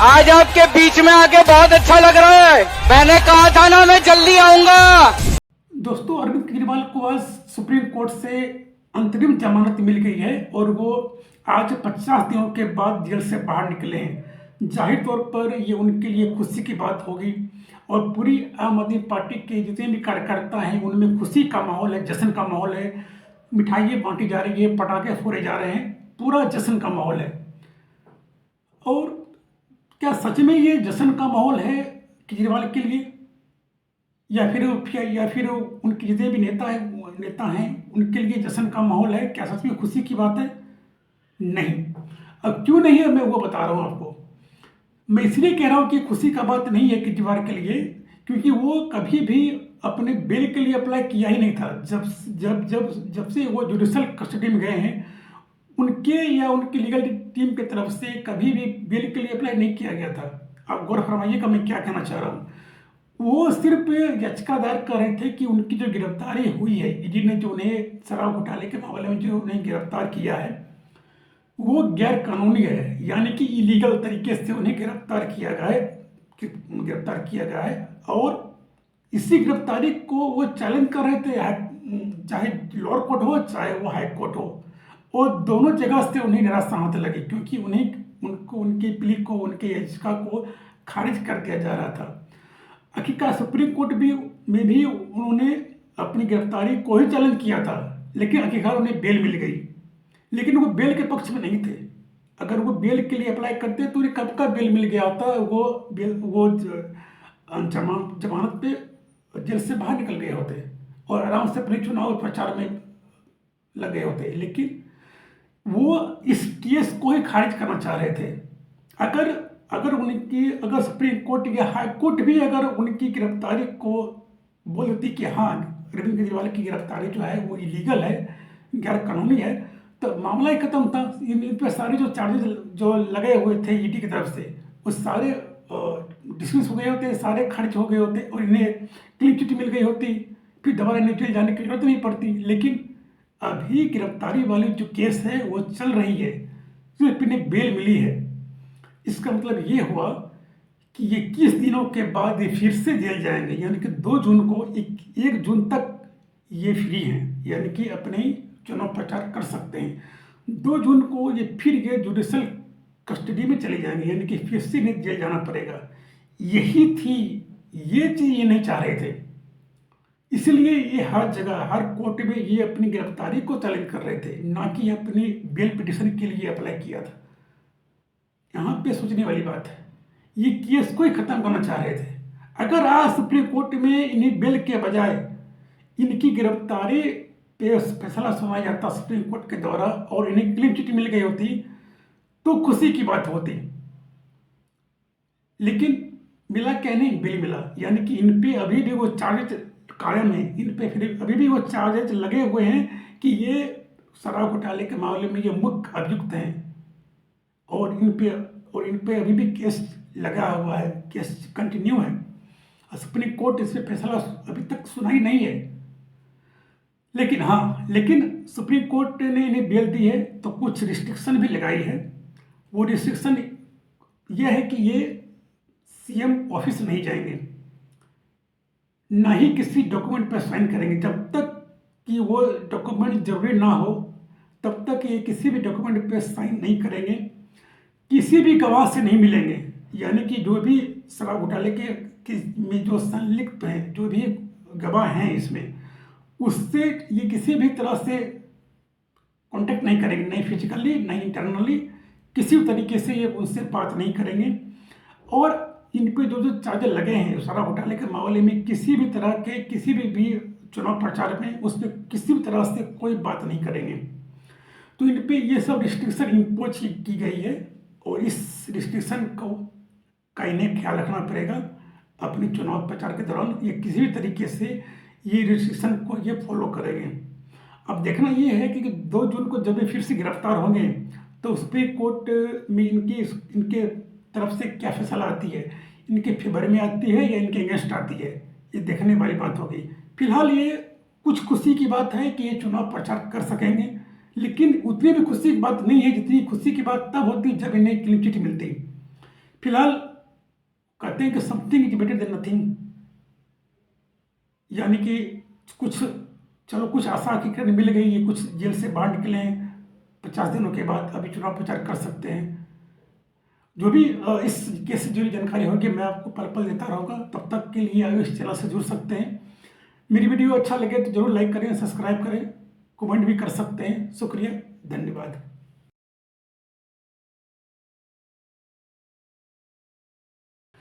आज आपके बीच में आके बहुत अच्छा लग रहा है। मैंने कहा था ना मैं जल्दी आऊंगा। दोस्तों, अरविंद केजरीवाल को आज सुप्रीम कोर्ट से अंतरिम जमानत मिल गई है और वो आज 50 दिनों के बाद जेल से बाहर निकले हैं। जाहिर तौर पर ये उनके लिए खुशी की बात होगी और पूरी आम आदमी पार्टी के जितने भी कार्यकर्ता हैं उनमें खुशी का माहौल है, जश्न का माहौल है। मिठाइयाँ बांटी जा रही है, पटाखे फोड़े जा रहे हैं, पूरा जश्न का माहौल है। और क्या सच में ये जश्न का माहौल है केजरीवाल के लिए, या फिर उनके जितने भी नेता हैं उनके लिए जश्न का माहौल है? क्या सच में खुशी की बात है? नहीं। अब क्यों नहीं है मैं वो बता रहा हूँ आपको। मैं इसलिए कह रहा हूँ कि खुशी का बात नहीं है केजरीवाल के लिए, क्योंकि वो कभी भी अपने बेल के लिए अप्लाई किया ही नहीं था। जब से वो जुडिशल कस्टडी में गए हैं, उनके या उनकी लीगल टीम की तरफ से कभी भी बेल के लिए अप्लाई नहीं किया गया था। आप गौर फरमाइएगा मैं क्या कहना चाह रहा हूँ। वो सिर्फ याचिका दायर कर रहे थे कि उनकी जो गिरफ्तारी हुई है, ईडी ने जो उन्हें शराब घोटाले के मामले में जो उन्हें गिरफ्तार किया है वो गैर कानूनी है, यानी कि इलीगल तरीके से उन्हें गिरफ्तार किया गया है। और इसी गिरफ्तारी को वो चैलेंज कर रहे थे, चाहे लोअर कोर्ट हो चाहे वो हाई कोर्ट हो। और दोनों जगह से उन्हें निराशा हाथ लगी, क्योंकि उनकी प्ली को, उनके याचिका को खारिज कर दिया जा रहा था। आखिरकार सुप्रीम कोर्ट में भी उन्होंने अपनी गिरफ्तारी को ही चैलेंज किया था, लेकिन आखिरकार उन्हें बेल मिल गई। लेकिन वो बेल के पक्ष में नहीं थे। अगर वो बेल के लिए अप्लाई करते तो उन्हें कब का बेल मिल गया होता। वो जमानत पे जेल से बाहर निकल गए होते और आराम से अपने चुनाव प्रचार में लग गए होते। लेकिन वो इस केस को ही खारिज करना चाह रहे थे। अगर सुप्रीम कोर्ट या हाई कोर्ट भी अगर उनकी गिरफ्तारी को बोल देती कि हाँ, अरविंद केजरीवाल की गिरफ्तारी जो है वो इलीगल है, गैर कानूनी है, तो मामला ही खत्म था। इन पे सारे जो चार्जेस जो लगे हुए थे ईडी की तरफ से वो सारे डिसमिस हो गए होते, सारे खारिज हो गए होते और इन्हें क्लीन चिट मिल गई होती, फिर दोबारा इन्हें जेल जाने की जरूरत नहीं पड़ती। लेकिन अभी गिरफ्तारी वाली जो केस है वो चल रही है, सिर्फ इन्हें बेल मिली है। इसका मतलब ये हुआ कि ये 21 दिनों के बाद ये फिर से जेल जाएंगे, यानी कि 2 जून को 1 जून तक ये फ्री हैं, यानी कि अपने चुनाव प्रचार कर सकते हैं। 2 जून को ये जुडिशल कस्टडी में चले जाएंगे, यानी कि फिर से इन्हें जेल जाना पड़ेगा। यही थी ये चीज़ ये नहीं चाह रहे थे, इसलिए ये हर जगह हर कोर्ट में ये अपनी गिरफ्तारी को चैलेंज कर रहे थे, ना कि अपनी बेल पिटिशन के लिए अप्लाई किया था। यहाँ पे सोचने वाली बात है, ये केस को ही खत्म करना चाह रहे थे। अगर आज सुप्रीम कोर्ट में इन्हीं बेल के बजाय इनकी गिरफ्तारी पे फैसला सुनाया जाता सुप्रीम कोर्ट के द्वारा और इन्हें क्लीन चिट मिल गई होती तो खुशी की बात होती। लेकिन मिला क्या? नहीं, बेल मिला, यानी कि इन पे अभी भी वो चार्जेज कायम है। इन पे फिर अभी भी वो चार्जेज लगे हुए हैं कि ये शराब घोटाले के मामले में ये मुख्य अभियुक्त हैं और इन पे अभी भी केस लगा हुआ है, केस कंटिन्यू है। सुप्रीम कोर्ट इस पे फैसला अभी तक सुनाई नहीं है। लेकिन सुप्रीम कोर्ट ने इन्हें बेल दी है तो कुछ रिस्ट्रिक्शन भी लगाई है। वो रिस्ट्रिक्शन यह है कि ये सीएम ऑफिस नहीं जाएंगे, ना ही किसी डॉक्यूमेंट पर साइन करेंगे। जब तक कि वो डॉक्यूमेंट जरूरी ना हो तब तक ये किसी भी डॉक्यूमेंट पर साइन नहीं करेंगे, किसी भी गवाह से नहीं मिलेंगे। यानी कि जो भी शराब घोटाले के में जो संलिप्त हैं, जो भी गवाह हैं इसमें, उससे ये किसी भी तरह से कांटेक्ट नहीं करेंगे, नहीं फिजिकली नहीं इंटरनली, किसी भी तरीके से ये उनसे बात नहीं करेंगे। और इन पे जो चार्जेस लगे हैं शराब घोटाले के मामले में, किसी भी तरह के किसी भी चुनाव प्रचार में उस पर किसी भी तरह से कोई बात नहीं करेंगे। तो इन पे ये सब रिस्ट्रिक्शन इम्पोज की गई है और इस रिस्ट्रिक्शन का इन्हें ख्याल रखना पड़ेगा अपने चुनाव प्रचार के दौरान। ये किसी भी तरीके से ये रिस्ट्रिक्शन को ये फॉलो करेंगे। अब देखना ये है कि 2 जून को जब ये फिर से गिरफ्तार होंगे तो सुप्रीम कोर्ट में इनके तरफ से क्या फैसला आती है, इनके फेवर में आती है या इनके अगेंस्ट आती है, ये देखने वाली बात होगी। फिलहाल ये कुछ खुशी की बात है कि ये चुनाव प्रचार कर सकेंगे, लेकिन उतनी भी खुशी की बात नहीं है जितनी खुशी की बात तब होती जब इन्हें क्लीन चिट मिलती। फिलहाल कहते हैं कि something is better than nothing, यानी कि कुछ, चलो कुछ आशा की किरण मिल गई है, कुछ जेल से बाहर निकले 50 दिनों के बाद, अभी चुनाव प्रचार कर सकते हैं। जो भी इस केस से जुड़ी जानकारी होगी मैं आपको पल पल देता रहूँगा। तब तक के लिए इस चैनल से जुड़ सकते हैं। मेरी वीडियो अच्छा लगे तो जरूर लाइक करें, सब्सक्राइब करें, कमेंट भी कर सकते हैं। शुक्रिया, धन्यवाद।